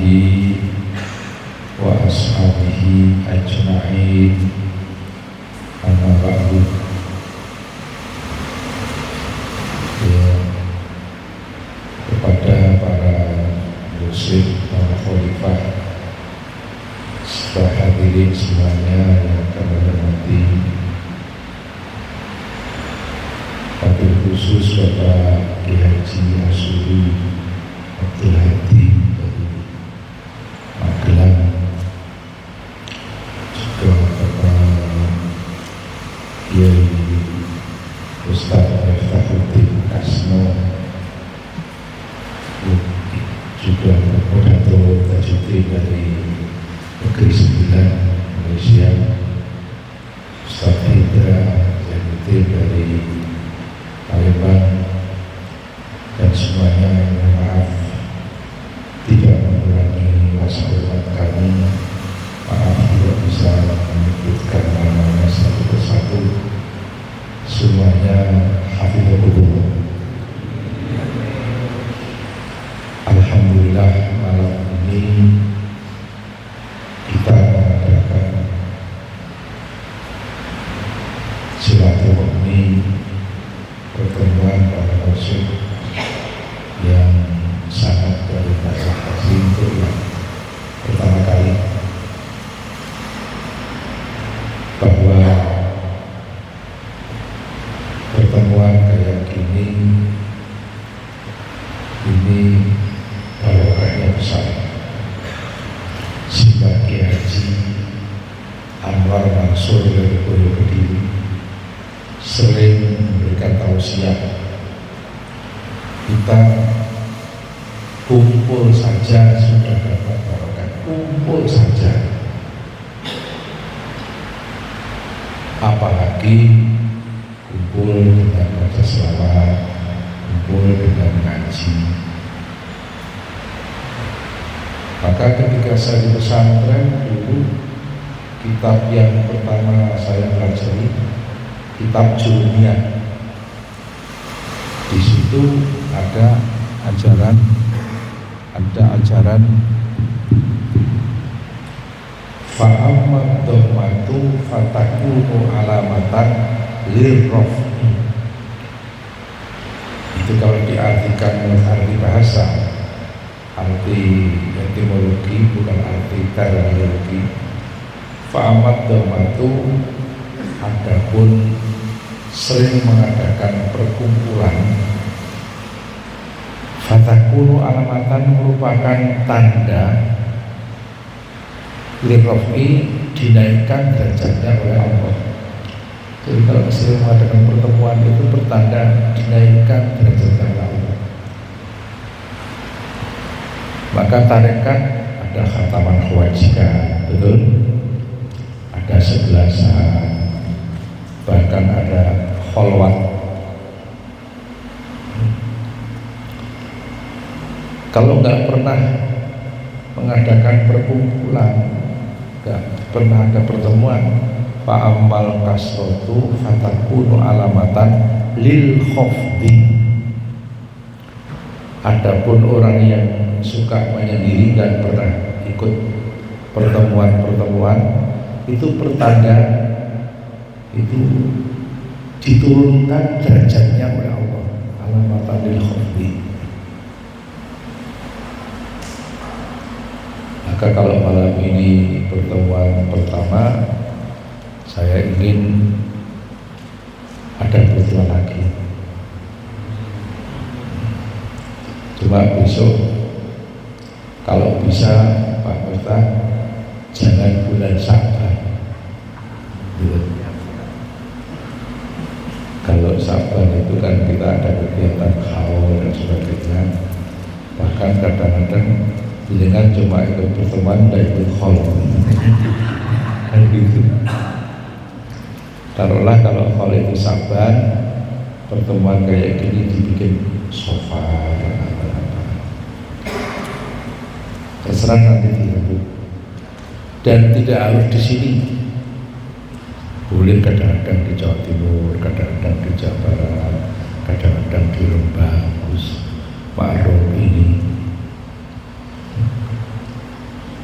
alihi wa ashabihi ajma'in. Amma ba'du. Kepada para muslim, para khalifah, serta hadirin semuanya yang kami hormati, wabil khusus Bapak Kiai Haji Asyuri Abdul Hadi dari Magelang, juga Bapak Kiai Ustaz Miftahuddin Kasno, juga Bapak Dato' Tajuddin dari Negeri Sembilan Malaysia, Ustaz Hidra Zainuddin dari Palembang, dan semuanya yang maaf tidak mengurangi rasa hormat kami. Maaf tidak bisa menyebutkan namanya satu persatu. Semuanya hafizahullah. Alhamdulillah, malam ini kita mengadakan silaturahmi, pertemuan para rasul yang sangat berterima kasih untuk yang pertama kali, bahwa pertemuan kayak gini ini barokahnya besar. Sehingga Kiai Haji Anwar Mansur dari Boyo Kediri sering memberikan tausiah, kita kumpul saja sudah dapat barokah, kumpul saja, apalagi kumpul dengan baca selawat, kumpul dengan ngaji. Maka ketika saya di pesantren dulu, kitab yang pertama saya pelajari kitab Jurumiyah. Di situ ada ajaran fa'amad dhammatu fatakunu alamatan lirraf'i. Itu kalau diartikan menurut arti bahasa, arti etimologi, bukan arti terminologi. Fa'amad dhammatu, adapun sering mengadakan perkumpulan, fatakunu alamatan merupakan tanda lirraf'i, dinaikkan derajatnya oleh Allah. Jadi kalau sering mengadakan pertemuan itu bertanda dinaikkan derajatnya oleh Allah. Maka tarekat ada khataman kewajiban, betul? Ada sebelasan, bahkan ada kholwat. Kalau nggak pernah mengadakan perkumpulan, nggak pernah ada pertemuan, fa'amal kasrotu fatakunu alamatan lil khofdi. Adapun orang yang suka menyendiri dan pernah ikut pertemuan-pertemuan, itu pertanda itu diturunkan derajatnya oleh Allah, alamatan lil khofdi. Maka kalau malam ini pertemuan pertama, saya ingin ada pertemuan lagi. Cuma besok kalau bisa Pak Miftah jangan bulan Sya'ban. Kalau Sya'ban itu kan kita ada kegiatan haul dan sebagainya. Bahkan kadang-kadang jangan cuma ikut pertemuan dan ikut haul. Kan gitu. Taruhlah kalau haul itu Sya'ban, pertemuan kayak gini dibikin sofa apa-apa. Terserah nanti dilakukan. Dan tidak harus di sini. Boleh kadang-kadang di Jawa Timur, kadang-kadang di Jawa Barat, kadang-kadang di Rembang, Ma'ruf ini.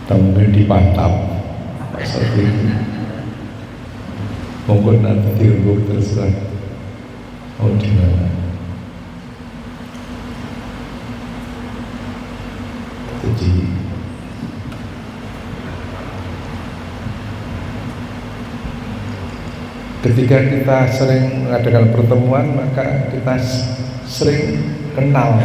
atau mungkin dipantap seperti itu. Mungkin nanti diubuk terserah mau dimana. Jadi ketika kita sering mengadakan pertemuan, maka kita sering kenal.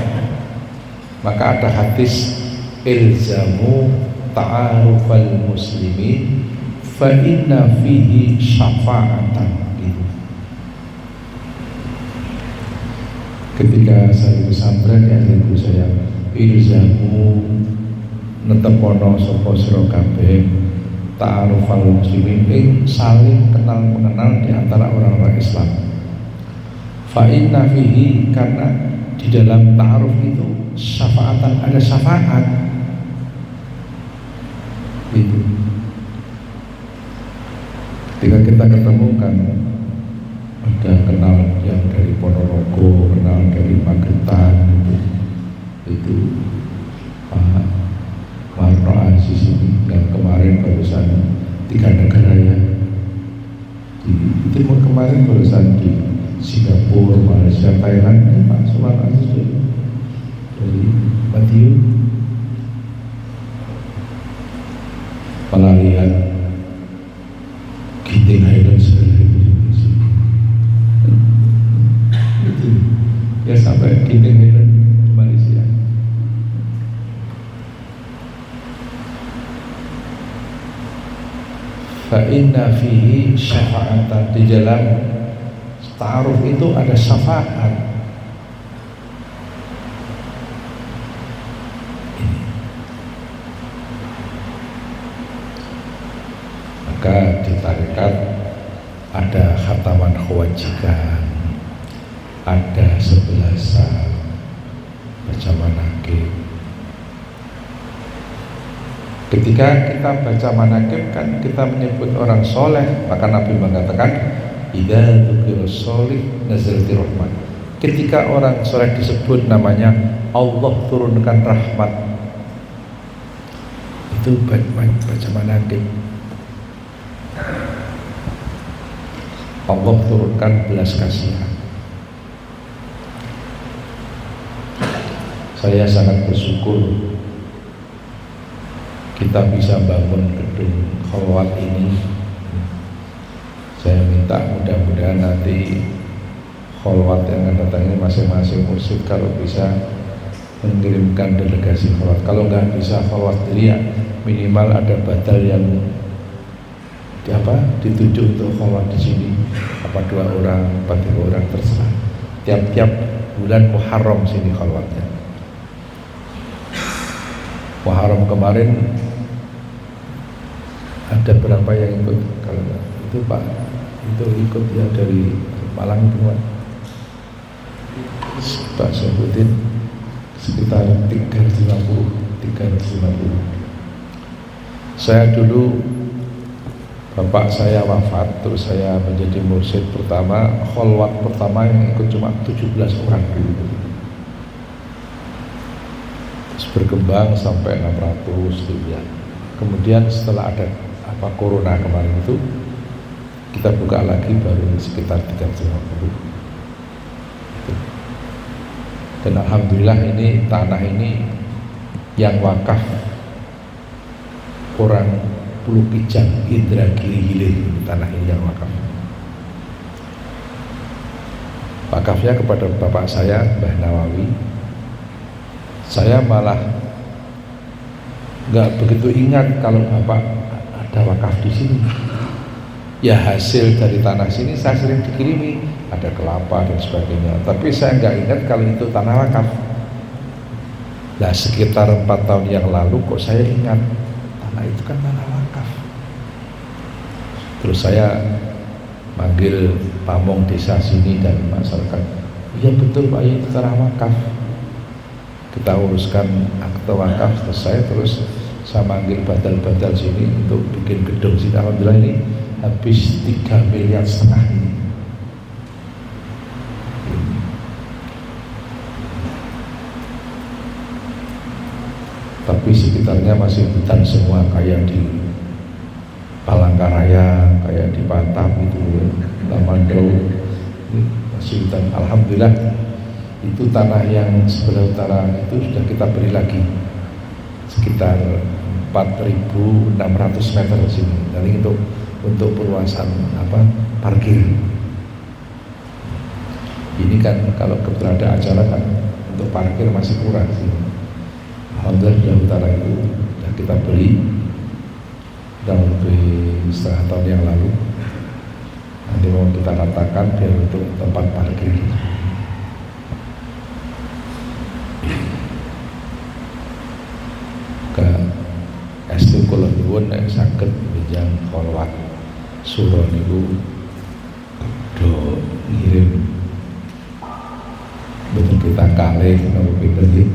Maka ada hadis ilzamu ta'arufal muslimin fa inna fihi syafa'atan gitu. Ketika saya pesantren ya guru saya ilzamu netepono sapa sira kabeh ta'arufal muslimin ing saling kenal mengenal di antara orang-orang Islam. Fa inna fihi, karena di dalam ta'aruf itu syafaatan, ada syafaat itu. Ketika kita ketemu kan ada kenal yang dari Ponorogo, kenal dari Magetan itu Pak Warno Aziz ini yang kemarin barusan 3 negara ya itu kemarin barusan di Singapura, Malaysia, Thailand ini Pak Warno Aziz dari Madiun pelarian Genting Highlands itu ya sampai Genting Highlands Malaysia. Fa inna fihi syafa'atan, di dalam ta'aruf itu ada syafaat. Maka di tarekat ada khataman kewajiban, ada 11-an, baca manaqib. Ketika kita baca manaqib kan kita menyebut orang soleh, maka Nabi mengatakan idza dzukirus sholih nazalati rahmat. Ketika orang soleh disebut namanya, Allah turunkan rahmat. Itu baca manaqib. Allah turunkan belas kasihan. Saya sangat bersyukur kita bisa bangun gedung khalwat ini. Saya minta mudah-mudahan nanti khalwat yang akan datang ini masing-masing mursyid kalau bisa mengirimkan delegasi khalwat. Kalau nggak bisa khalwat sendiri ya minimal ada badal yang ditunjuk untuk khalwat di sini, 2 orang, 3 orang terserah. Tiap-tiap bulan Muharram sini khalwatnya. Muharram kemarin ada berapa yang ikut? Kalau itu Pak, itu ikut ya dari Malang semua. Pak sebutin sekitar 350. Saya dulu bapak saya wafat, terus saya menjadi mursyid pertama, khalwat pertama yang ikut cuma 17 orang dulu. Terus berkembang sampai 600 sekian. Kemudian setelah ada corona kemarin itu, kita buka lagi baru sekitar 350. Dan alhamdulillah ini tanah ini yang wakaf orang Pulau Kijang, Indragiri Hilir, tanah ini yang wakaf. Wakafnya kepada bapak saya, Mbah Nawawi. Saya malah nggak begitu ingat kalau bapak ada wakaf di sini. Ya hasil dari tanah sini saya sering dikirimi, ada kelapa dan sebagainya. Tapi saya nggak ingat kalau itu tanah wakaf. Nah sekitar 4 tahun yang lalu kok saya ingat tanah itu kan tanah wakaf. Terus saya manggil pamong desa sini dan masyarakat, iya betul Pak, itu tanah wakaf. Kita uruskan akte wakaf selesai, terus saya manggil badal-badal sini untuk bikin gedung sini. Alhamdulillah ini habis 3,5 miliar ini. tapi sekitarnya masih hutan semua, kayak di Palangkaraya, kayak di Batam itu, Lamandau, masih hutan. Alhamdulillah itu tanah yang sebelah utara itu sudah kita beri lagi sekitar 4.600 meter sini. Jadi untuk perluasan parkir. Ini kan kalau kebetulan ada acara kan untuk parkir masih kurang sih. Alhamdulillah di utara itu sudah kita beli dan lebih setengah tahun yang lalu. Nanti mau kita ratakan biar untuk tempat parkir. Ke estu kula nyuwun nek saged benjang kholwat sura niku do ngirim betul kita kalih napa pinten iki.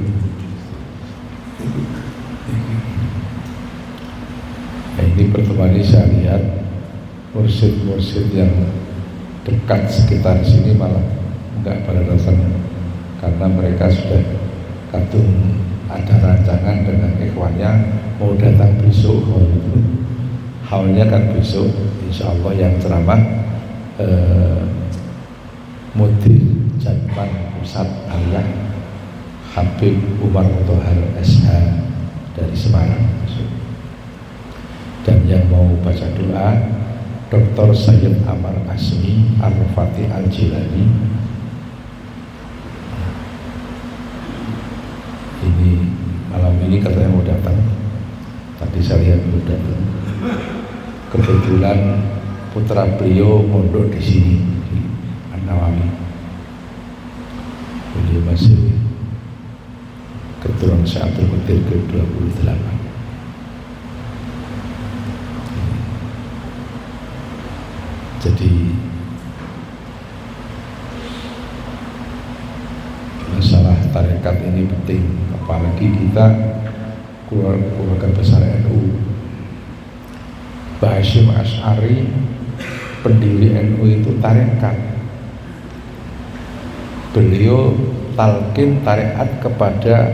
Nah, ini pertemuan ini saya lihat mursyid-mursyid yang dekat sekitar sini malah enggak pada datang, karena mereka sudah kadung ada rancangan dengan ikhwannya mau datang besok. Haulnya kan besok insya Allah yang ceramah Mudir Jatman Pusat Aliyah Habib Umar Mutahar SH dari Semarang, dan yang mau baca doa Dr. Sayyid Amar Asmi Ar-Fatih Al-Jilani. Ini malam ini katanya mau datang, tadi saya lihat belum datang. Kebetulan putra beliau mondok di sini di An-Nawawi. Beliau masih keturunan Syaikhul Qadir ke-28. Jadi masalah tarekat ini penting, apalagi kita keluarga besar NU. Mbah Hasyim Asy'ari pendiri NU itu tarekat. Beliau talqin tarekat kepada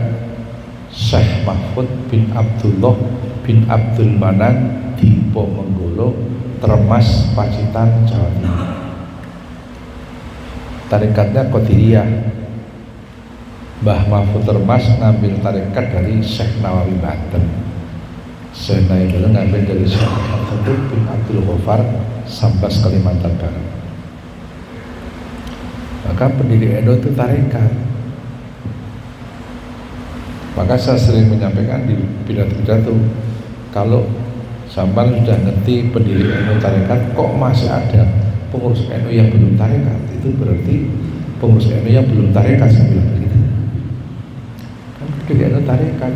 Syekh Mahfud bin Abdullah bin Abdul Manan di Ponorogo, Termas, Pacitan, Jawa Timur. Tarekatnya Qadiriyah. Mbah Mahfud Termas ngambil tarekat dari Syekh Nawawi Banten. Syekh Nawawi ngambil dari Syekh Mahfud bin Abdul Ghaffar Sambas, Kalimantan Barat. Maka pendiri NU itu tarekat. Maka saya sering menyampaikan di pidato-pidato, kalau sampai sudah ngerti pendiri NU tarekat, kok masih ada pengurus NU yang belum tarekat, itu berarti pengurus NU yang belum tarekat. Saya bilang begitu. Kan pendiri NU tarekat.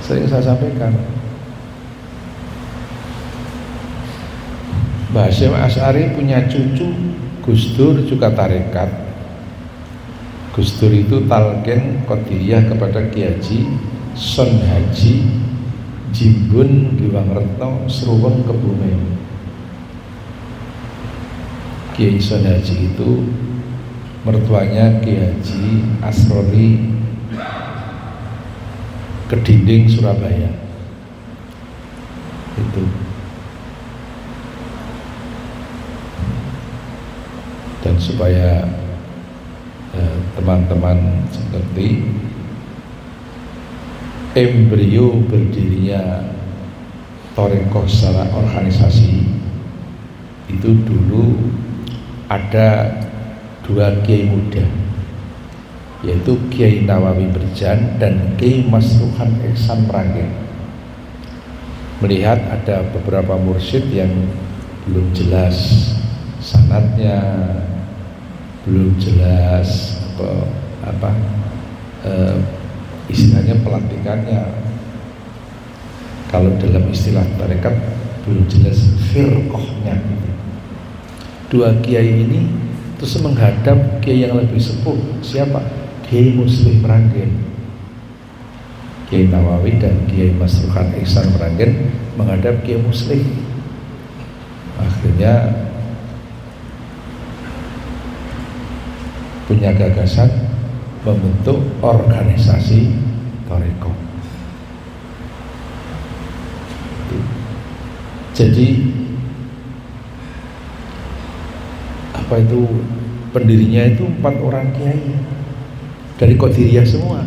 Sering saya sampaikan. Mbah Hasyim Asy'ari punya cucu Gus Dur juga tarekat. Gus Dur itu talqin Qadiriyah kepada Ki Haji Son Haji Jimbun Giwang Retno Sruweng Kebumen. Kiai Son Haji itu mertuanya Ki Haji Asrori Kedinding, Surabaya. Itu. Dan supaya teman-teman seperti embrio berdirinya Thariqah secara organisasi itu dulu ada dua kiai muda, yaitu Kiai Nawawi Berjan dan Kiai Masruhan Ihsan Meranggen. Melihat ada beberapa mursyid yang belum jelas sanadnya, belum jelas istilahnya pelantikannya. Kalau dalam istilah tarekat belum jelas firqahnya. Dua kiai ini terus menghadap kiai yang lebih sepuh. Siapa? Kiai Muslim Meranggen. Kiai Nawawi dan Kiai Masruhan Ihsan Meranggen menghadap Kiai Muslim. Akhirnya punya gagasan membentuk organisasi Thariqah. Jadi apa itu, pendirinya itu 4 orang kiai dari Qadiriyah semua.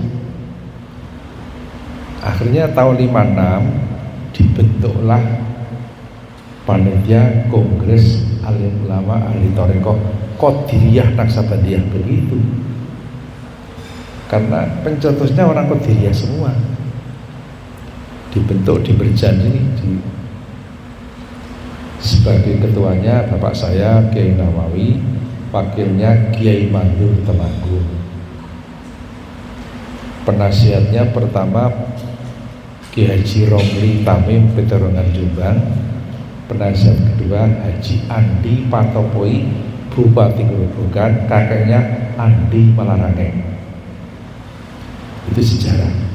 Akhirnya tahun 56 dibentuklah panitia Kongres Alim Ulama Ahli Thariqah Qadiriyah Naksabandiyah begitu. Karena pencetusnya orang Qadiriyah semua. Dibentuk di Berjan ini sebagai ketuanya bapak saya Kiai Nawawi, wakilnya Kiai Mandur Temanggung. Penasihatnya pertama Kiai Haji Romli Tamim Peterongan Jombang. Penasihat kedua Haji Andi Patopoi Bupati Grobogan, kakeknya Andi Malarangeng. Itu sejarah.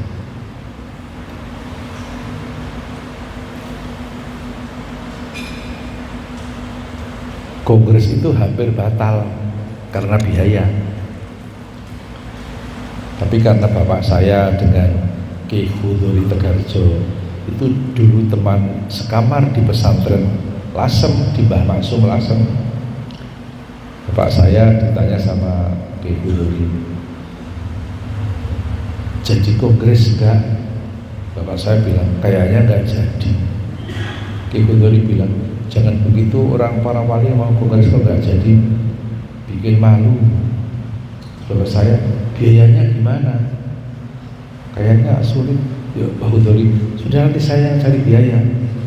Kongres itu hampir batal karena biaya. Tapi karena bapak saya dengan Ki Khudori Tegarjo itu dulu teman sekamar di pesantren Lasem, di Mbah Maksum Lasem. Bapak saya ditanya sama Ki Khudori, jadi kongres enggak? Bapak saya bilang kayaknya enggak jadi. Ki Khudori bilang jangan begitu, orang para wali mau kongres kok enggak jadi, bikin malu. Bapak saya, biayanya gimana? Kayaknya sulit. Ya Pak Khudori, sudah nanti saya yang cari biaya.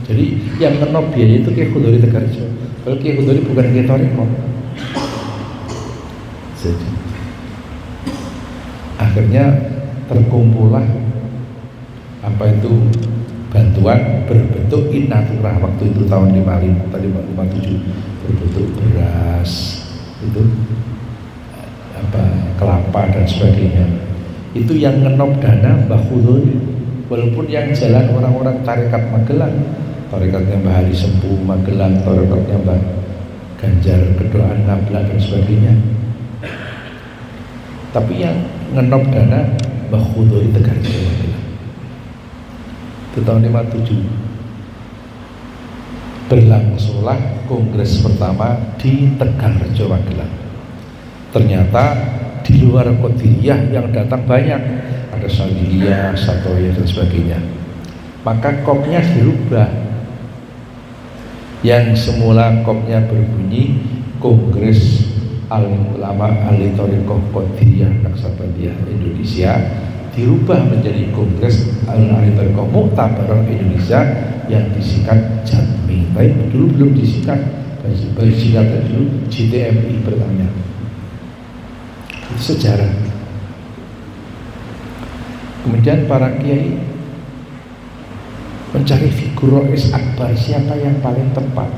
Jadi yang ngenop biaya itu Kiai Khudori Tegarjo. Kalau Kiai Khudori bukan Kiai Thariqah. Jadi akhirnya terkumpullah apa itu bantuan berbentuk innaturah. Waktu itu tahun 55 tadi 57 berbentuk beras itu apa kelapa dan sebagainya. Itu yang ngenop dana Mbah Khudori. Walaupun yang jalan orang-orang tarekat Magelang, tarekatnya Mbah Ali Sempu Magelang, tarekatnya Mbah Ganjar Kedoan Ngablak dan sebagainya. Tapi yang ngenop dana Mbah Khudori Tegarjo Magelang. Itu tahun 57. Berlangsunglah kongres pertama di Tegarjo Magelang. Ternyata di luar Qadiriyah yang datang banyak, ada Saliliyah, Satoya dan sebagainya. Maka kopnya dirubah. Yang semula kopnya berbunyi Kongres Alim Ulama Ahli Thariqah Qadiriyah Naksabandiyah Indonesia, dirubah menjadi Kongres Ahli Thariqah Muktabarah Indonesia yang disingkat JATMI. Tapi dulu belum disingkat, singkatan dulu JTMI pertama. Itu sejarah. Kemudian para kiai mencari figur Rois Akbar, siapa yang paling tepat.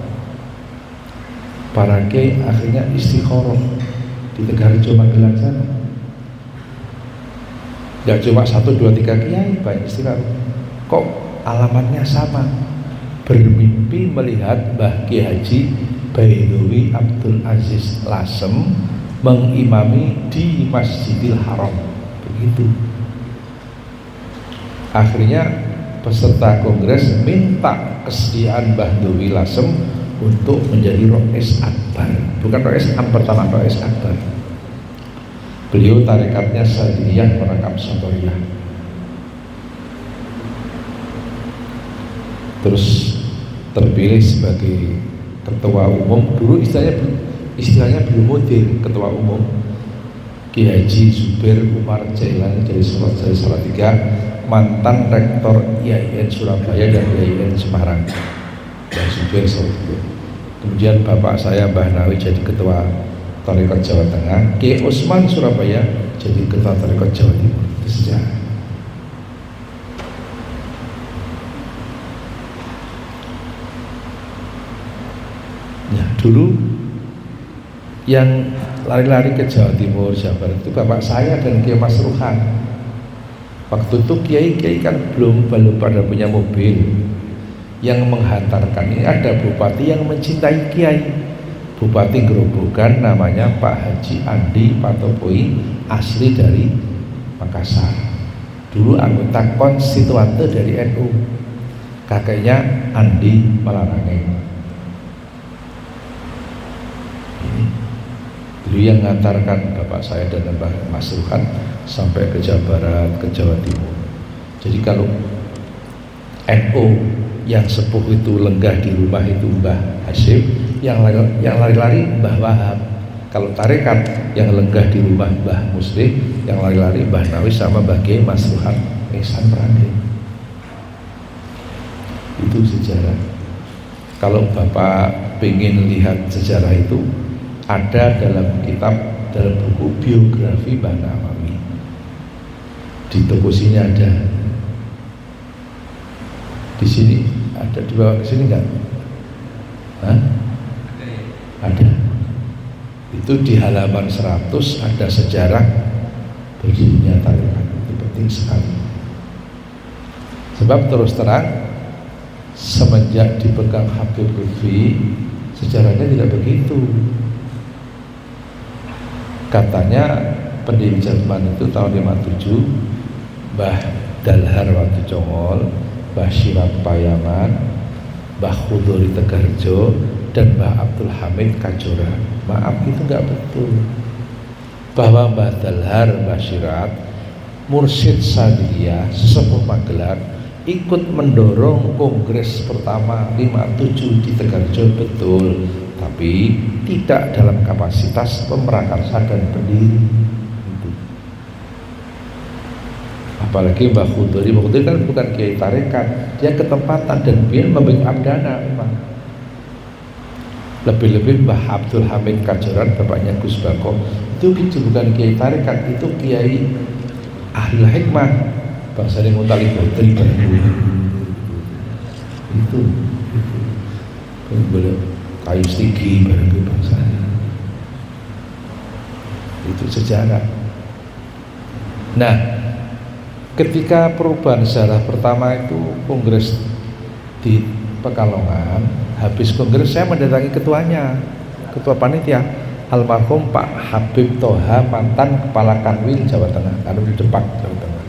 Para kiai akhirnya istikharah di Tegarjo Magelang sana. Tidak cuma 1, 2, 3 kiai, banyak istikharah. Kok alamatnya sama? Bermimpi melihat Mbah Kiai Haji Baidowi Abdul Aziz Lasem mengimami di Masjidil Haram. Begitu. Akhirnya peserta kongres minta kesediaan Mbah Dewi Lasem untuk menjadi Rois Akbar. Bukan Rois Am pertama, Rois Akbar. Beliau tarekatnya Sadiliyah Merakam Satoriyah. Terus terpilih sebagai ketua umum. Dulu istilahnya belum mudir, ketua umum Kiai Haji Zubair Umar Jailani dari Salatiga, mantan rektor IAIN Surabaya dan IAIN Semarang, dan Zubair Salatiga. Kemudian bapak saya Mbah Nawi jadi ketua Tarekat Jawa Tengah, Kiai Usman Surabaya jadi ketua Tarekat Jawa Timur. Itu sejarah. Ya, dulu yang lari-lari ke Jawa Timur, Jawa Barat itu bapak saya dan Kiai Mas Ruhan. Waktu itu kiai-kiai kan belum pada punya mobil. Yang menghantarkan ini ada bupati yang mencintai kiai. Bupati Grobogan namanya Pak Haji Andi Patopoi, asli dari Makassar. Dulu anggota konstituante dari NU. Kakeknya Andi Malarangeng. Ini beliau yang mengantarkan bapak saya dan Mas Ruhan sampai ke Jawa Barat, ke Jawa Timur. Jadi kalau NU yang sepuh itu lenggah di rumah itu Mbah Hasyim, yang lari-lari Mbah Wahab. Kalau tarekat yang lenggah di rumah Mbah Muslim, yang lari-lari Mbah Nawi sama Mbah Kiai Mas Ruhan Ihsan Prandin. Itu sejarah. Kalau Bapak ingin lihat sejarah itu, ada dalam kitab, dalam buku biografi Mbah Nawawi. Di toko sini ada. Di sini ada, dibawa ke sini enggak? Hah? Ada. Itu di halaman 100 ada sejarah berdirinya tarekat. Itu penting sekali. Sebab terus terang semenjak dipegang Habib Lutfi, sejarahnya tidak begitu. Katanya pendiri Jerman itu tahun 57 Mbah Dalhar Watu Congol, Mbah Syirah Payaman, Mbah Khudori Tegarjo, dan Mbah Abdul Hamid Kajora. Maaf, itu enggak betul. Bahwa Mbah Dalhar, Mbah Syirah, Mursyid Sadiyah, sesepuh Magelang, ikut mendorong kongres pertama 57 di Tegarjo, betul, tapi tidak dalam kapasitas pemerakarsa dan pendiri. Apalagi Mbah Khudori kan bukan kiai tarekat, dia ketempatan dan dia membackup dana memang. Lebih-lebih Mbah Abdul Hamid Kajoran, bapaknya Gus Bako, itu bukan kiai tarekat, itu kiai ahli hikmah, bangsa yang ngutali putri itu boleh kayu stigi barang bangsa. Itu sejarah. Nah, ketika perubahan sejarah pertama itu kongres di Pekalongan, habis kongres saya mendatangi ketuanya, ketua panitia, almarhum Pak Habib Toha, mantan kepala Kanwil Jawa Tengah, Kanwil Depak Jawa Tengah.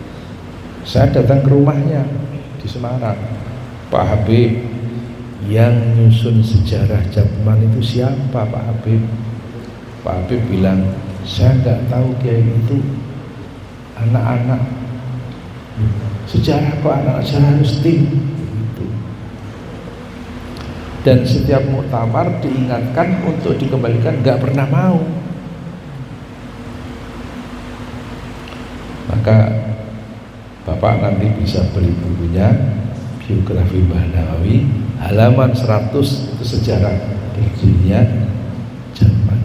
Saya datang ke rumahnya di Semarang. Pak Habib, yang nyusun sejarah Jerman itu siapa Pak Habib? Pak Habib bilang, saya nggak tahu kiai itu, anak-anak sejarah kok anak sejarah harus tim gitu. Dan setiap muktamar diingatkan untuk dikembalikan, nggak pernah mau. Maka Bapak nanti bisa beli bukunya, biografi Mbah Nawawi, halaman 100 itu sejarah berdirinya Jerman.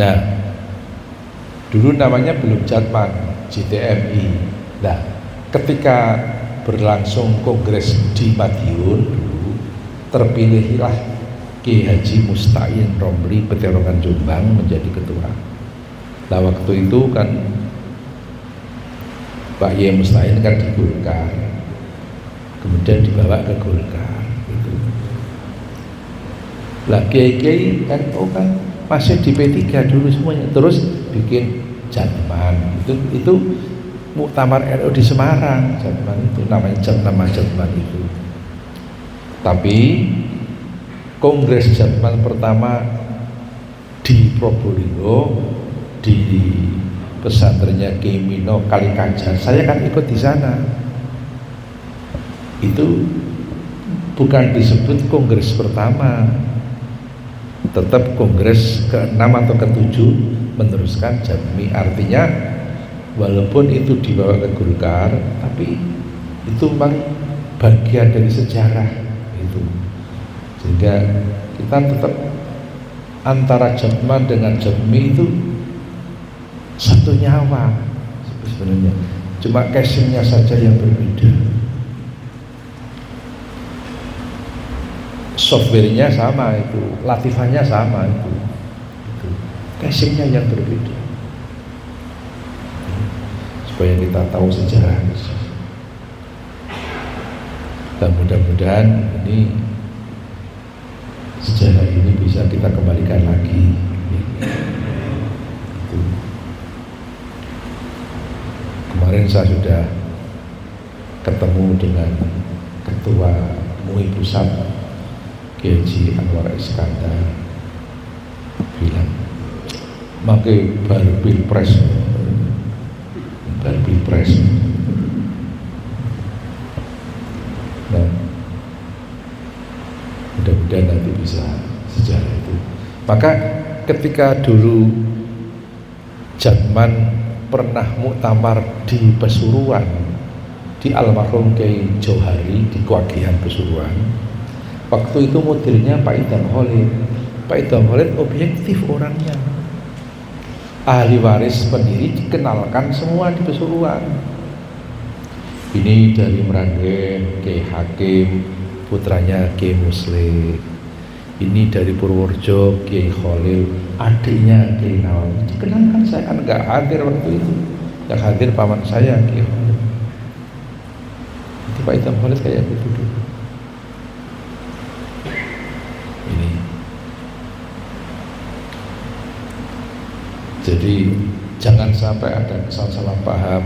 Nah, dulu namanya belum Jerman, JTMI. Nah, ketika berlangsung kongres di Madiun dulu, terpilihlah Ki Haji Musta'in Romli Peterongan Jombang menjadi ketua. Nah, waktu itu kan Pak Yai Musta'in kan di Golkar, kemudian dibawa ke Golkar gitu. Lah kiai-kiai NU kan masih di P3 dulu semuanya, terus bikin Jerman. Itu muktamar NU di Semarang, Jerman itu namanya Jerman itu. Tapi kongres Jerman pertama di Probolinggo, di pesantrennya Kiai Mino Kalikajar, saya kan ikut di sana. Itu bukan disebut kongres pertama, tetap kongres ke-6 atau ke-7 meneruskan Jami. Artinya walaupun itu dibawa ke Golkar, tapi itu memang bagian dari sejarah itu. Sehingga kita tetap antara Jerman dengan Jami itu satu nyawa sebenarnya, cuma casingnya saja yang berbeda. Softwarenya sama itu, latifahnya sama itu. Casingnya yang berbeda. Supaya kita tahu sejarah. Dan mudah-mudahan ini sejarah ini bisa kita kembalikan lagi. Kemarin saya sudah ketemu dengan Ketua MUI Pusat Kiai Haji Anwar Iskandar, bilang makai baru pilpres, nah mudah-mudahan nanti bisa sejarah itu. Maka ketika dulu zaman pernah muktamar di Pesuruan, di almarhum Kiai Johari di Kewagihan Pesuruan, waktu itu modelnya Pak Idham Khalid. Pak Idham Khalid objektif orangnya, ahli waris pendiri dikenalkan semua di Pesuruan. Ini dari Meranggen Kiai Hakim, putranya Kiai Muslim. Ini dari Purworejo Kiai Khalil, adiknya Kiai Nawawi. Dikenalkan, saya kan nggak hadir waktu itu, yang hadir paman saya Kiai Khalil. Itu Pak Idham Khalid kayak gitu dulu. Ini jadi jangan sampai ada salah paham.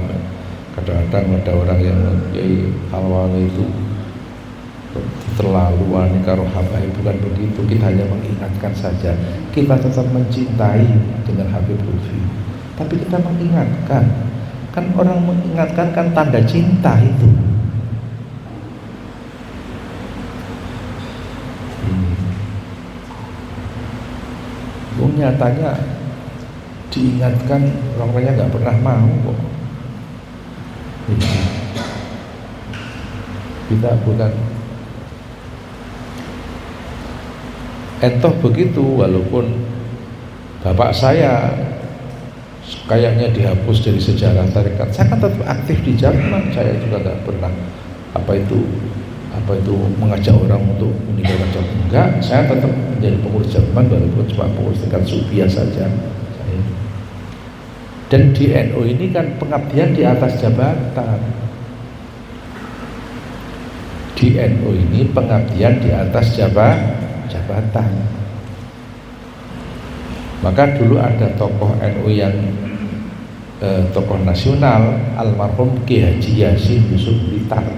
Kadang-kadang ada orang yang Kiai Alwali itu terlaluan karo Habaib, bukan begitu. Kita hanya mengingatkan saja, kita tetap mencintai dengan Habib Lutfi, tapi kita mengingatkan. Kan orang mengingatkan kan tanda cinta itu. Nyatanya diingatkan orangnya nggak pernah mau kok. Kita bukan entoh begitu, walaupun bapak saya kayaknya dihapus dari sejarah tarekat, saya kan tetap aktif di Jerman. Saya juga nggak pernah apa itu mengajak orang untuk meninggalkan Jerman. Enggak, saya tetap menjadi pengurus Jerman walaupun cuma pengurus tingkat Subia saja. Dan di NU ini kan pengabdian di atas jabatan. Di NU ini pengabdian di atas jabatan. Maka dulu ada tokoh NU yang tokoh nasional, almarhum Kiai Haji Yasin Yusuf Blitar.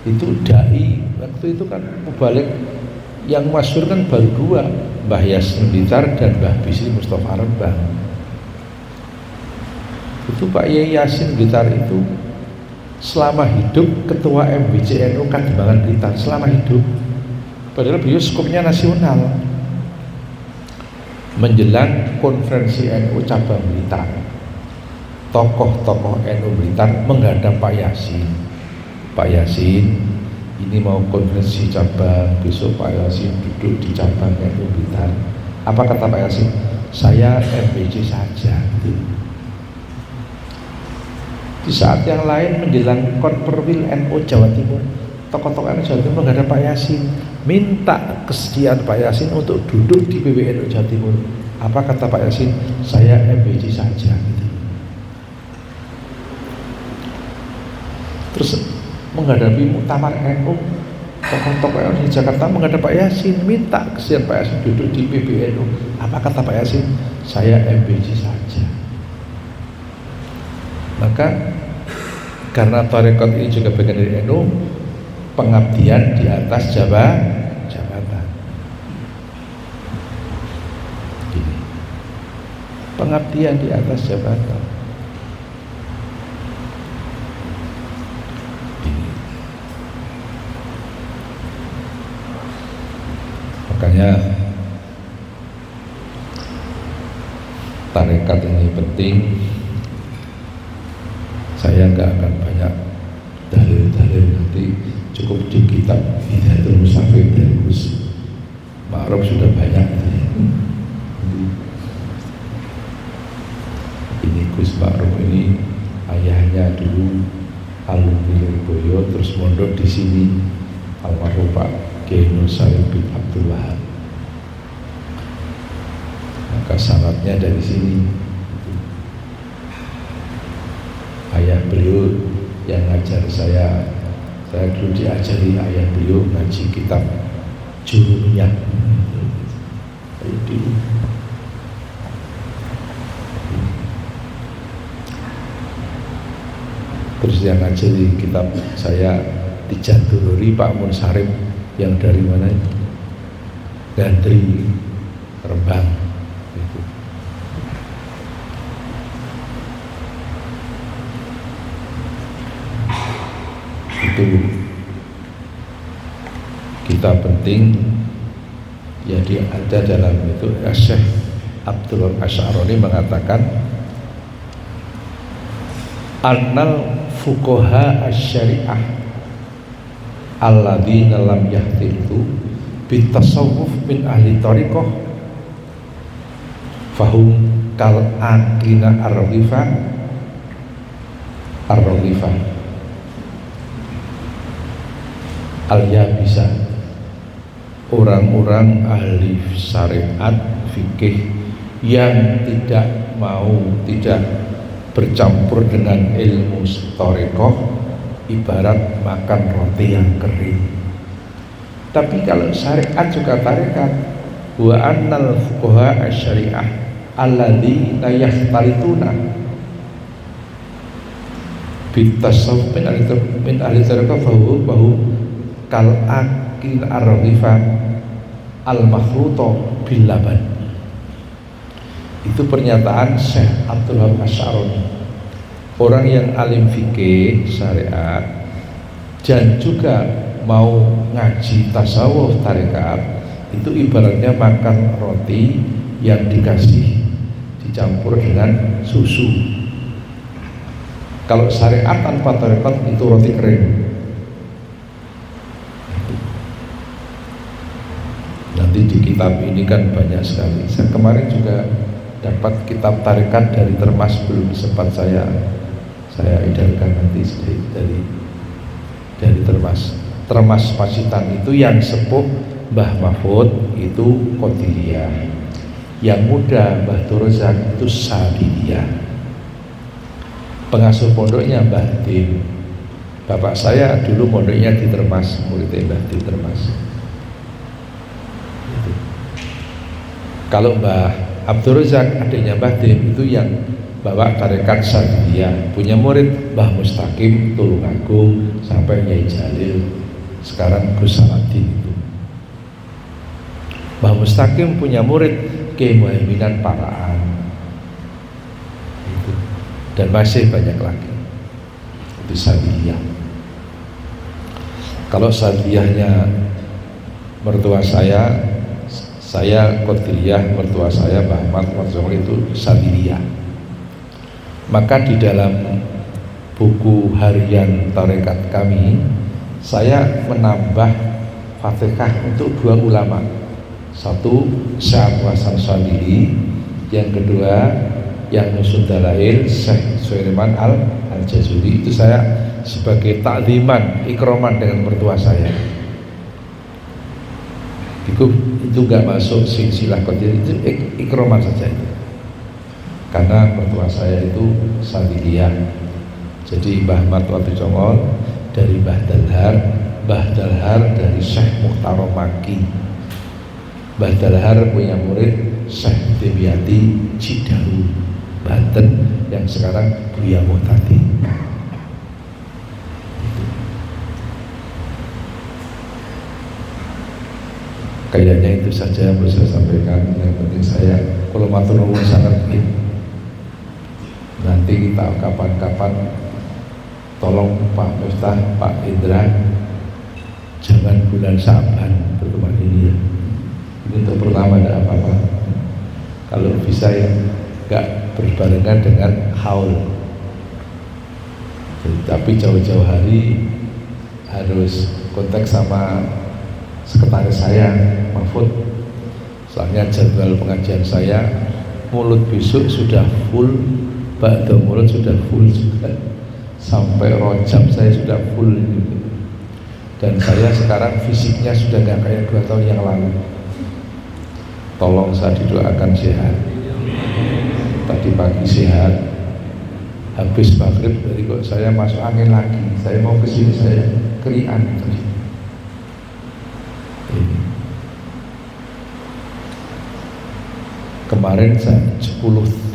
Itu dai waktu itu kan mubalik yang masyhur kan baru dua, Mbah Yasin Blitar dan Mbah Bisri Mustafa Rembang. Itu Pak Yai Yasin Blitar itu selama hidup ketua MBCNU Kademangan Blitar selama hidup, padahal beliau skupnya nasional. Menjelang konferensi NU cabang Blitar, tokoh-tokoh NU Blitar menghadap Pak Yasin. Pak Yasin, ini mau konferensi cabang, besok Pak Yasin duduk di cabang NU Blitar. Apa kata Pak Yasin? Saya MBC saja. Di saat yang lain menjelang konperwil NU Jawa Timur, tokoh-tokoh NU Jawa Timur menghadap Pak Yasin, minta kesediaan Pak Yasin untuk duduk di PBNU Jawa Timur. Apa kata Pak Yasin? Saya MBC saja. Terus menghadapi muktamar NU, tokoh-tokoh NU di Jakarta menghadap Pak Yasin, minta kesediaan Pak Yasin duduk di PBNU. Apa kata Pak Yasin? Saya MBC saja. Maka karena tarekat ini juga bagian dari NU, pengabdian di atas jabatan. Gini. Pengabdian di atas jabatan. Gini. Makanya tarekat ini penting. Saya nggak akan banyak dalil-dalil, nanti cukup di kitab Hidayatul Mustafid dari Gus Ma'ruf sudah banyak. Ini Gus Ma'ruf ini ayahnya dulu alumni Lirboyo, terus mondok di sini, almarhum Pak Kiai Nur Salim bin Abdul Wahab. Maka sanadnya dari sini. Ayah beliau yang ngajar saya Saya dulu diajari ayah beliau ngaji kitab Jurumiyah. Terus yang ngajari kitab saya Dijanturi Pak Munsarim yang dari mana itu? Gandri Rembang itu. Itu kita penting ya, dia ada dalam itu. Syekh Abdul Asy'arani mengatakan annal fuqaha asy-syari'ah alladzina lam yahtitu bitasawuf min ahli thariqah fahum kal aqina ar-raghifah al-yabisa, orang-orang ahli syariat fikih yang tidak bercampur dengan ilmu thariqah, ibarat makan roti yang kering. Tapi kalau syariat juga tarekat, wa annal fuqaha asy-syari'ah alladzina yahtalituna bitasawuf min ahli thariqah fahu kal akil ar-raghifah al-makhruta bil laban. Itu pernyataan Syekh Abdul Asy'arani, orang yang alim fikih syariat dan juga mau ngaji tasawuf tarekat, itu ibaratnya makan roti yang dicampur dengan susu. Kalau syariat tanpa tarekat itu roti kering. Nanti di kitab ini kan banyak sekali. Saya kemarin juga dapat kitab tarekat dari Termas, belum sempat saya edarkan nanti dari Termas Pacitan itu. Yang sepuh Mbah Mahfud itu Qadiriyah, yang muda Mbah Turozak itu Sadiliyah, pengasuh pondoknya Mbah Dim. Bapak saya dulu pondoknya di Termas, muridnya Mbah Dim Termas. Kalau Mbah Abdul Razak adiknya Mbah Dim itu yang bawa tarekat Sadiliyah, punya murid Mbah Mustaqim Tulungagung sampai Nyai Jalil, sekarang Gus Saladin itu. Mbah Mustaqim punya murid Kiai Muhaiminan Paraan itu, dan masih banyak lagi. Itu Sadiliyah. Kalau Sadiliyahnya mertua saya Qadiriyah, mertua saya Mbah Ahmad Marzongli itu Sadiliyah. Maka di dalam buku harian tarekat kami, saya menambah Fatihah untuk dua ulama. Satu Syekh Hasan Sadili, yang kedua yang Nusul Dalail Syekh Sulaiman Al-Jazuli. Itu saya sebagai takziman, ikroman dengan mertua saya. Itu gak masuk silsilah Qadiriyah, itu ikroman saja itu. Karena mertua saya itu Sadiliyah. Jadi Mbah Ahmad Watu Congol dari Mbah Dalhar dari Syekh Mukhtar Maki. Mbah Dalhar punya murid Syekh Dimyati Cidahu Banten, yang sekarang Buya Muhtadi. Kayaknya itu saja yang bisa saya sampaikan. Yang penting saya kalau matur nuwun sangat baik. Nanti kita kapan-kapan tolong Pak Miftah, Pak Indra, jangan bulan Sa'ban pertemuan ini ya. Ini untuk pertama tidak apa-apa. Kalau bisa ya enggak berbarengan dengan haul. Tapi jauh-jauh hari harus kontak sama sekretaris saya Mahfud, soalnya jadwal pengajian saya mulut besok sudah full, bakda mulut sudah full juga, sampai rojab saya sudah full gitu. Dan saya sekarang fisiknya sudah gak kayak 2 tahun yang lalu. Tolong saya didoakan sehat. Tadi pagi sehat, habis maghrib dari kok saya masuk angin lagi. Saya mau ke sini, saya ke kekerian tadi. Kemarin 10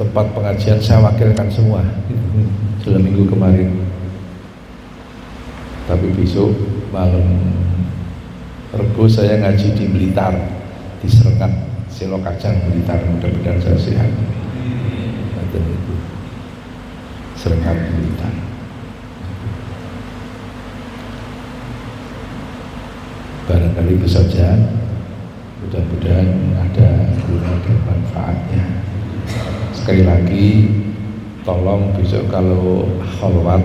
tempat pengajian saya wakilkan semua dalam minggu kemarin. Tapi besok malam Rebo saya ngaji di Blitar, di Serengat, Selokajang Blitar. Mudah-mudahan saya sehat. Dan itu Serengat Blitar. Barangkali itu saja. Mudah-mudahan ada guna dan manfaatnya. Sekali lagi, tolong besok kalau kholwat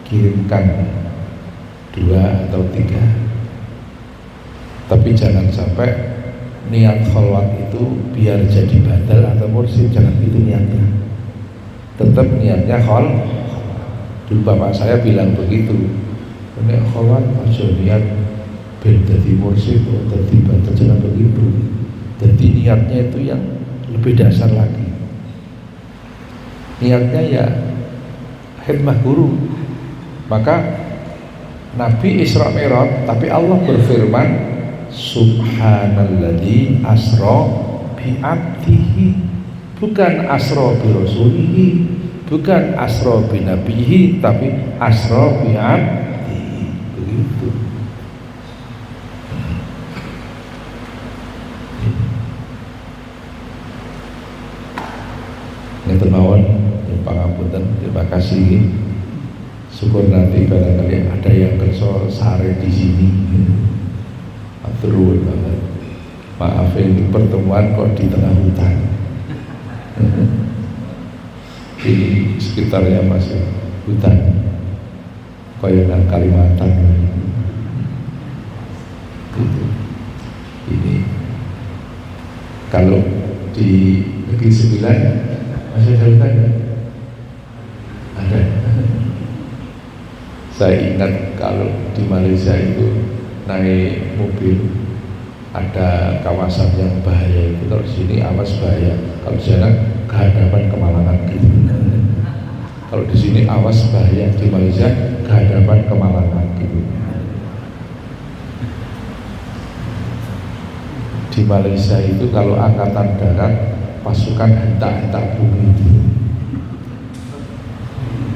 kirimkan 2 atau 3. Tapi jangan sampai niat kholwat itu biar jadi badal atau mursyid, jangan itu niatnya. Tetap niatnya Dulu bapak saya bilang begitu. Nek kholwat aja niat ben dadi mursyid atau dadi badal, jangan begitu. Jadi niatnya itu yang lebih dasar lagi. Niatnya ya khidmah guru. Maka Nabi Isra Mi'raj, tapi Allah berfirman Subhanalladzi asra bi abdihi, bukan asra bi rasulihi, bukan asra bi nabihi, tapi asra bi abdihi. Begitu. Ngeten mawon, pangapunten, terima kasih. Syukur nanti barangkali ada yang kerso sare di sini. Atur banget. Maaf ini pertemuan kok di tengah hutan. Di sekitarnya masih hutan. Kayak nang Kalimantan. Gitu. Ini kalau di Negeri Sembilan masih ada hutan ya? Ada. Saya ingat kalau di Malaysia itu naik mobil ada kawasan yang bahaya itu, kalau di sini awas bahaya, kalau di sana kehadapan kemalangan gitu. Kalau di sini awas bahaya, di Malaysia kehadapan kemalangan gitu. Di Malaysia itu kalau angkatan darat pasukan hentak-hentak bumi itu.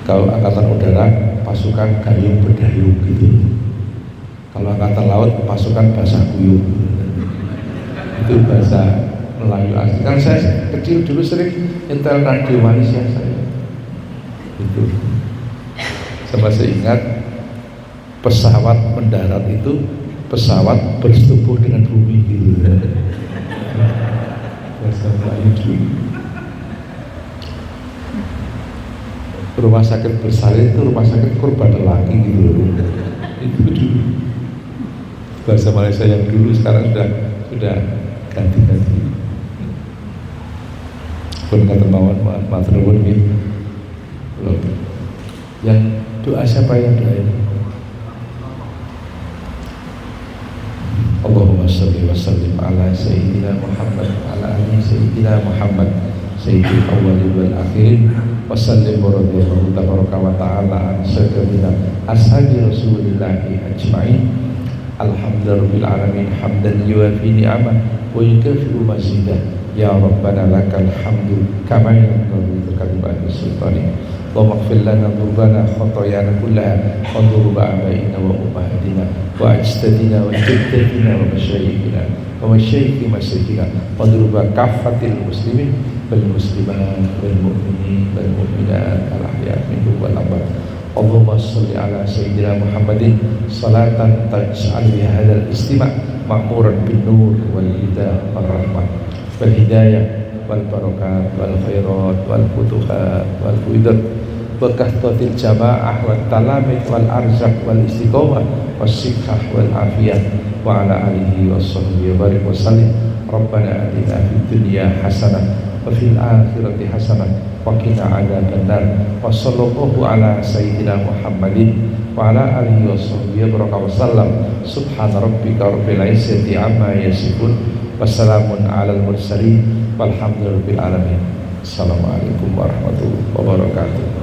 Kalau angkatan udara pasukan gayung berdayung gitu. Kalau angkatan laut pasukan basah kuyup. Itu bahasa Melayu asli. Kan saya kecil dulu sering nyetel radio Malaysia saya. Itu. Sama saya ingat pesawat mendarat itu pesawat bersetubuh dengan bumi gitu. Bahasa Melayu dulu. Rumah sakit bersalin itu rumah sakit korban lelaki gitu loh. Itu dulu bahasa Malaysia yang dulu, sekarang sudah ganti-ganti. Pun kata mawon matur nuwun nggih. Yang doa siapa yang doa ini? Allahumma shalli wa sallim ala sayyidina Muhammad ala ali sayyidina Muhammad sayyidil awwalin wal akhirin wa sallim radhiyallahu tabaraka wa ta'ala an sayyidina ashabi rasulillahi ajma'in. Alhamdulillahirabbil alamin hamdan yuwafi ni'amah wa yukafi'u mazidah. Ya Rabbana lakal hamdu kama yanbaghi li sultanik. Allahumma ighfir lana dhunubana khatayana kullaha wa dhunuba abaina wa ummahatina wa ajdadina wa jaddatina wa masyayikhina wa masyayikhi masyayikhina wa dhunuba kaffatil muslimin wal muslimat wal mu'minin wal mu'minat al ahya' minhum wal amwat. Allahumma shalli ala sayyidina Muhammadin salatan taj'al biha hadzal istima' ma'muran bin nur wal huda wal rahmah wal hidayah wal barakat wal khairat wal futuhat wal hudat wa kahtatil jamaah wal talamid wal arzak wal istiqomah was sikhah wal afiyah wa ala alihi wa sahbihi wa barik wa sallim. Rabbana atina fid dunya hasanah wa fil akhirati hasanah wa qina adzabannar. Wa sallallahu ala sayyidina Muhammadin wa ala alihi wa sahbihi wa sallam. Subhana rabbika rabbil izzati amma yasifun wa salamun alal mursalin walhamdulillahi alamin. Assalamualaikum warahmatullahi wabarakatuh.